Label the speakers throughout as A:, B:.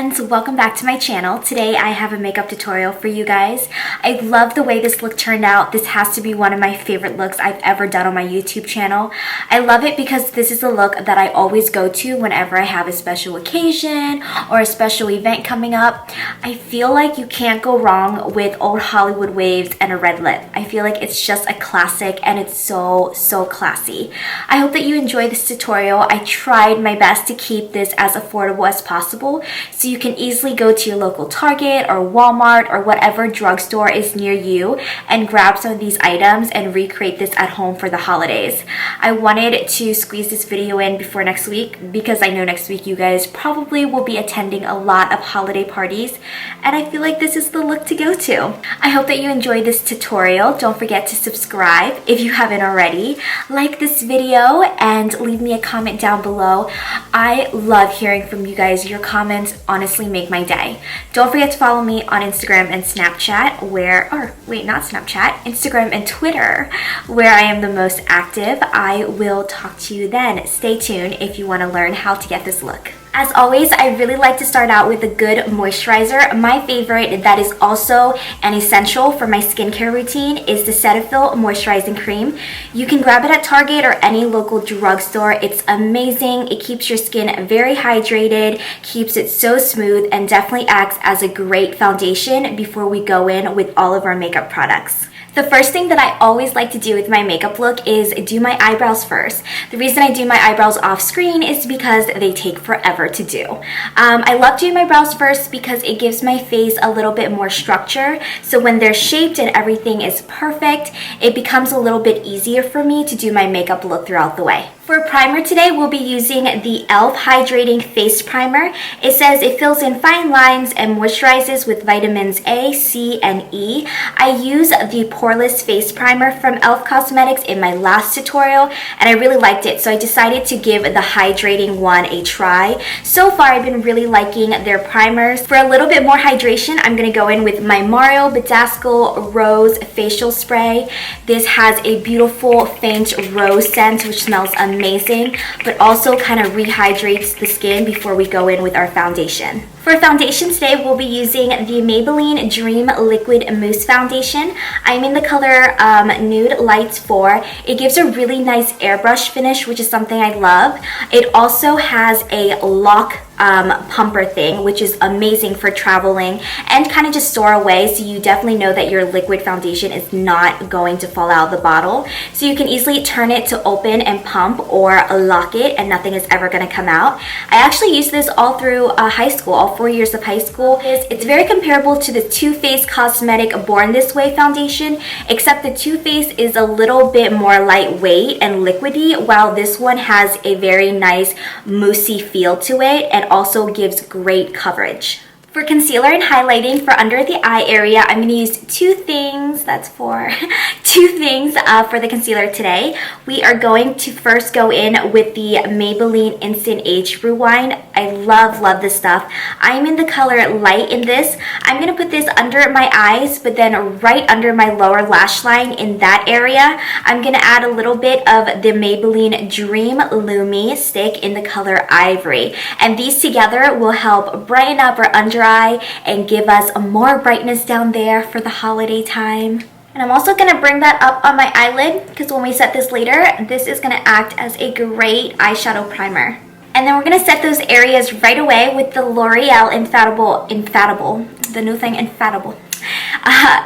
A: friends, welcome back to my channel. Today I have a makeup tutorial for you guys. I love the way this look turned out. This has to be one of my favorite looks I've ever done on my YouTube channel. I love it because this is a look that I always go to whenever I have a special occasion or a special event coming up. I feel like you can't go wrong with old Hollywood waves and a red lip. I feel like it's just a classic and it's so classy. I hope that you enjoy this tutorial. I tried my best to keep this as affordable as possible, so you can easily go to your local Target or Walmart or whatever drugstore is near you and grab some of these items and recreate this at home for the holidays. I wanted to squeeze this video in before next week because I know next week you guys probably will be attending a lot of holiday parties, and I feel like this is the look to go to. I hope that you enjoyed this tutorial. Don't forget to subscribe if you haven't already. Like this video and leave me a comment down below. I love hearing from you guys. Your comments honestly make my day. Don't forget to follow me on Instagram and Snapchat Instagram and Twitter, where I am the most active. I will talk to you then. Stay tuned if you want to learn how to get this look. As always, I really like to start out with a good moisturizer. My favorite that is also an essential for my skincare routine is the CETAPHIL Moisturizing Cream. You can grab it at Target or any local drugstore. It's amazing. It keeps your skin very hydrated, keeps it so smooth, and definitely acts as a great foundation before we go in with all of our makeup products. The first thing that I always like to do with my makeup look is do my eyebrows first. The reason I do my eyebrows off screen is because they take forever to do. I love doing my brows first because it gives my face a little bit more structure. So when they're shaped and everything is perfect, it becomes a little bit easier for me to do my makeup look throughout the way. For primer today, we'll be using the e.l.f. Hydrating Face Primer. It says it fills in fine lines and moisturizes with vitamins A, C, and E. I use the Poreless Face Primer from e.l.f. Cosmetics in my last tutorial, and I really liked it, so I decided to give the hydrating one a try. So far, I've been really liking their primers. For a little bit more hydration, I'm going to go in with my L'Oreal BADASCUE Rose Facial Spray. This has a beautiful faint rose scent, which smells amazing, but also kind of rehydrates the skin before we go in with our foundation. For foundation today, we'll be using the Maybelline Dream Liquid Mousse Foundation. I'm in the color Nude Lights 4. It gives a really nice airbrush finish, which is something I love. It also has a lock pumper thing, which is amazing for traveling and kind of just store away, so you definitely know that your liquid foundation is not going to fall out of the bottle. So you can easily turn it to open and pump or lock it and nothing is ever going to come out. I actually used this all through high school, all 4 years of high school. It's very comparable to the Too Faced Cosmetic Born This Way foundation, except the Too Faced is a little bit more lightweight and liquidy, while this one has a very nice moussey feel to it and also gives great coverage. For concealer and highlighting for under the eye area, I'm going to use two things for the concealer today. We are going to first go in with the Maybelline Instant Age Rewind. I love this stuff. I'm in the color Light in this. I'm going to put this under my eyes, but then right under my lower lash line in that area, I'm going to add a little bit of the Maybelline Dream Lumi stick in the color Ivory. And these together will help brighten up our under eye and give us more brightness down there for the holiday time. And I'm also going to bring that up on my eyelid because when we set this later, this is going to act as a great eyeshadow primer. And then we're going to set those areas right away with the L'Oreal Infallible, the new thing, Infallible.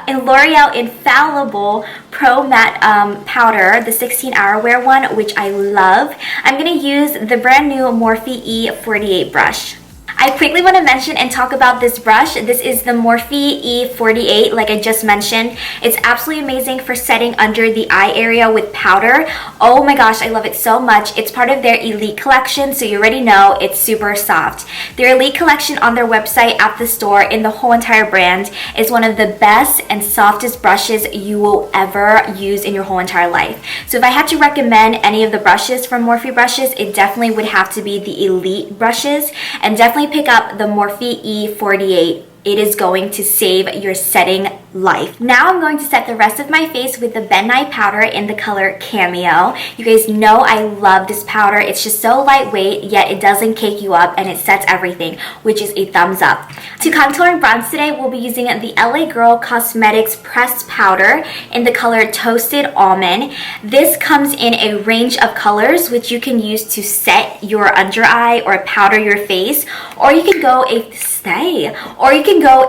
A: L'Oreal Infallible Pro Matte Powder, the 16-hour wear one, which I love. I'm going to use the brand new Morphe E48 brush. I quickly want to mention and talk about this brush. This is the Morphe E48, like I just mentioned. It's absolutely amazing for setting under the eye area with powder. Oh my gosh, I love it so much. It's part of their Elite collection, so you already know it's super soft. Their Elite collection on their website at the store in the whole entire brand is one of the best and softest brushes you will ever use in your whole entire life. So if I had to recommend any of the brushes from Morphe brushes, it definitely would have to be the Elite brushes, and definitely pick up the Morphe E48. It is going to save your setting life. Now I'm going to set the rest of my face with the Ben Nye powder in the color Cameo. You guys know I love this powder. It's just so lightweight, yet it doesn't cake you up and it sets everything, which is a thumbs up. To contour and bronze today, we'll be using the LA Girl Cosmetics pressed powder in the color Toasted Almond. This comes in a range of colors, which you can use to set your under eye or powder your face, or you can go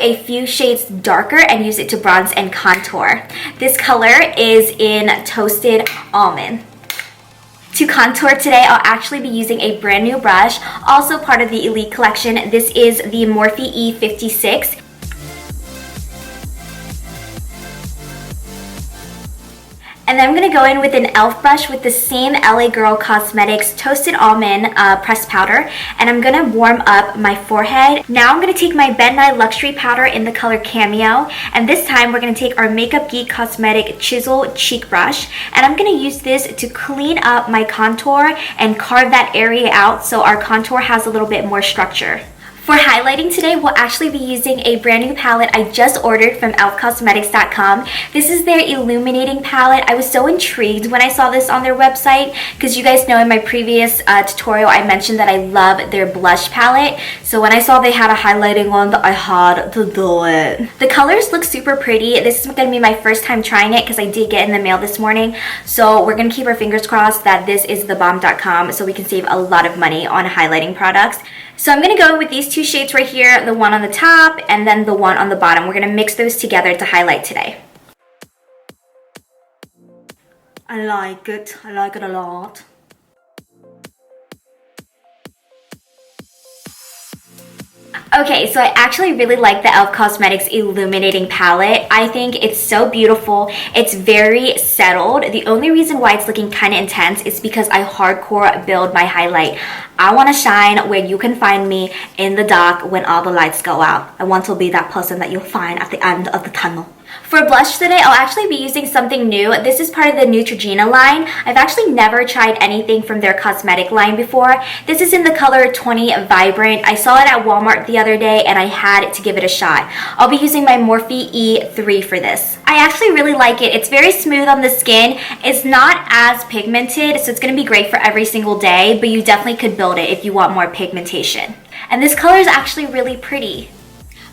A: a few shades darker and use it to bronze and contour. This color is in Toasted Almond. To contour today, I'll actually be using a brand new brush, also part of the Elite collection. This is the Morphe E56. And then I'm going to go in with an e.l.f. brush with the same LA Girl Cosmetics Toasted Almond pressed powder. And I'm going to warm up my forehead. Now I'm going to take my Ben Nye Luxury powder in the color Cameo. And this time we're going to take our Makeup Geek Cosmetic Chisel Cheek Brush. And I'm going to use this to clean up my contour and carve that area out so our contour has a little bit more structure. For highlighting today, we'll actually be using a brand new palette I just ordered from elfcosmetics.com. This is their Illuminating palette. I was so intrigued when I saw this on their website because you guys know in my previous tutorial I mentioned that I love their blush palette. So when I saw they had a highlighting one, I had to do it. The colors look super pretty. This is going to be my first time trying it because I did get in the mail this morning. So we're going to keep our fingers crossed that this is thebomb.com so we can save a lot of money on highlighting products. So I'm going to go with these two shades right here, the one on the top and then the one on the bottom. We're going to mix those together to highlight today. I like it a lot. Okay, so I actually really like the e.l.f. Cosmetics Illuminating palette. I think it's so beautiful. It's very settled. The only reason why it's looking kind of intense is because I hardcore build my highlight. I want to shine where you can find me in the dark when all the lights go out. I want to be that person that you'll find at the end of the tunnel. For blush today, I'll actually be using something new. This is part of the Neutrogena line. I've actually never tried anything from their cosmetic line before. This is in the color 20 Vibrant. I saw it at Walmart the other day and I had to give it a shot. I'll be using my Morphe E3 for this. I actually really like it. It's very smooth on the skin. It's not as pigmented, so it's going to be great for every single day, but you definitely could build it if you want more pigmentation. And this color is actually really pretty.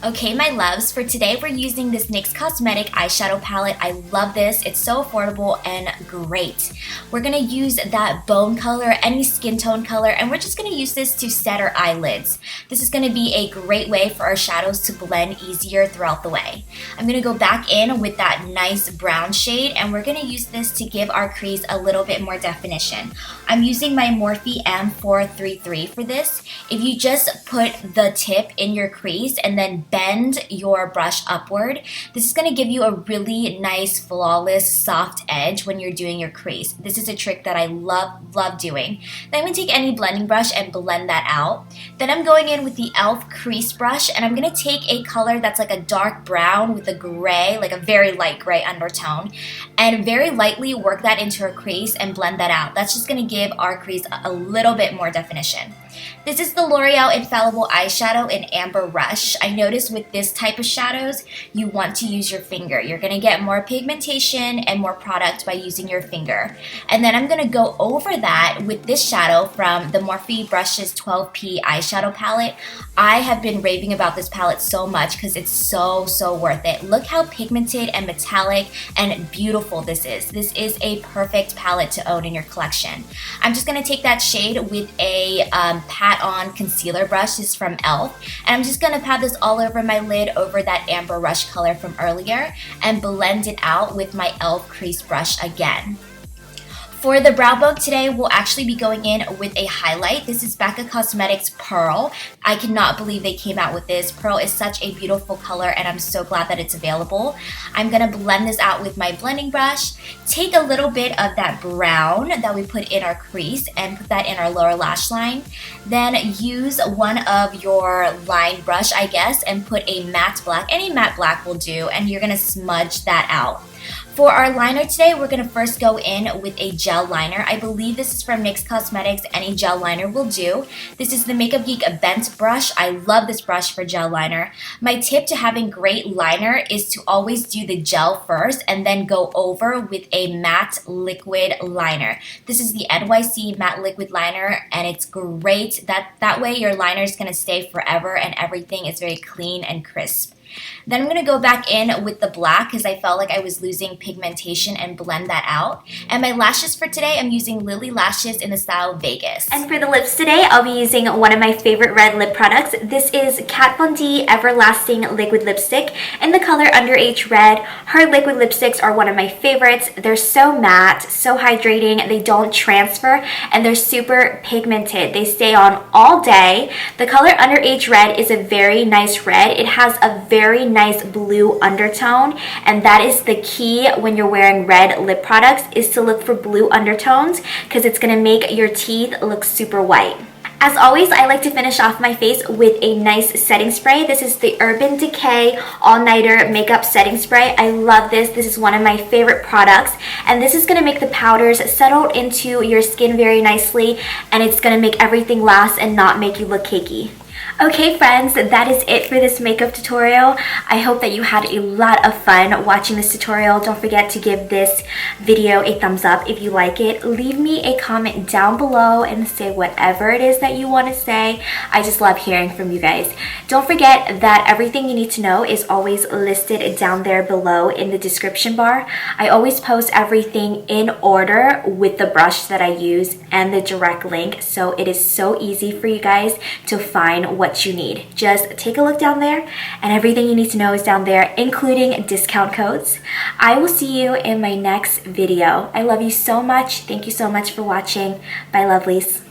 A: Okay, my loves, for today we're using this NYX Cosmetic eyeshadow palette. I love this. It's so affordable and great. We're going to use that bone color, any skin tone color, and we're just going to use this to set our eyelids. This is going to be a great way for our shadows to blend easier throughout the way. I'm going to go back in with that nice brown shade, and we're going to use this to give our crease a little bit more definition. I'm using my Morphe M433 for this. If you just put the tip in your crease and then bend your brush upward, this is going to give you a really nice, flawless, soft edge when you're doing your crease. This is a trick that I love doing. Then I'm going to take any blending brush and blend that out. Then I'm going in with the e.l.f. crease brush, and I'm going to take a color that's like a dark brown with a gray, like a very light gray undertone, and very lightly work that into our crease and blend that out. That's just going to give our crease a little bit more definition. This is the L'Oreal Infallible Eyeshadow in Amber Rush. I noticed with this type of shadows, you want to use your finger. You're going to get more pigmentation and more product by using your finger. And then I'm going to go over that with this shadow from the Morphe Brushes 12P eyeshadow palette. I have been raving about this palette so much because it's so worth it. Look how pigmented and metallic and beautiful this is. This is a perfect palette to own in your collection. I'm just going to take that shade with a pat on concealer brush. This is from e.l.f. and I'm just going to pat this all over my lid over that Amber Rush color from earlier and blend it out with my e.l.f. crease brush again. For the brow bone today, we'll actually be going in with a highlight. This is BECCA Cosmetics Pearl. I cannot believe they came out with this. Pearl is such a beautiful color and I'm so glad that it's available. I'm going to blend this out with my blending brush. Take a little bit of that brown that we put in our crease and put that in our lower lash line. Then use one of your line brush, I guess, and put a matte black. Any matte black will do, and you're going to smudge that out. For our liner today, we're going to first go in with a gel liner. I believe this is from NYX Cosmetics. Any gel liner will do. This is the Makeup Geek Bent brush. I love this brush for gel liner. My tip to having great liner is to always do the gel first and then go over with a matte liquid liner. This is the NYC matte liquid liner, and it's great. That way your liner is going to stay forever and everything is very clean and crisp. Then I'm going to go back in with the black because I felt like I was losing pigmentation and blend that out. And my lashes for today, I'm using Lilly lashes in the style Vegas. And for the lips today, I'll be using one of my favorite red lip products. This is Kat Von D Everlasting Liquid Lipstick in the color Underage Red. Her liquid lipsticks are one of my favorites. They're so matte, so hydrating, they don't transfer, and they're super pigmented. They stay on all day. The color Underage Red is a very nice red. It has a very nice blue undertone, and that is the key when you're wearing red lip products, is to look for blue undertones because it's going to make your teeth look super white. As always, I like to finish off my face with a nice setting spray. This is the Urban Decay All-Nighter Makeup Setting Spray. I love this. This is one of my favorite products, and this is going to make the powders settle into your skin very nicely, and it's going to make everything last and not make you look cakey. Okay friends, that is it for this makeup tutorial. I hope that you had a lot of fun watching this tutorial. Don't forget to give this video a thumbs up if you like it. Leave me a comment down below and say whatever it is that you want to say. I just love hearing from you guys. Don't forget that everything you need to know is always listed down there below in the description bar. I always post everything in order with the brush that I use and the direct link, so it is so easy for you guys to find what you need. Just take a look down there and everything you need to know is down there, including discount codes. I will see you in my next video. I love you so much. Thank you so much for watching. Bye lovelies.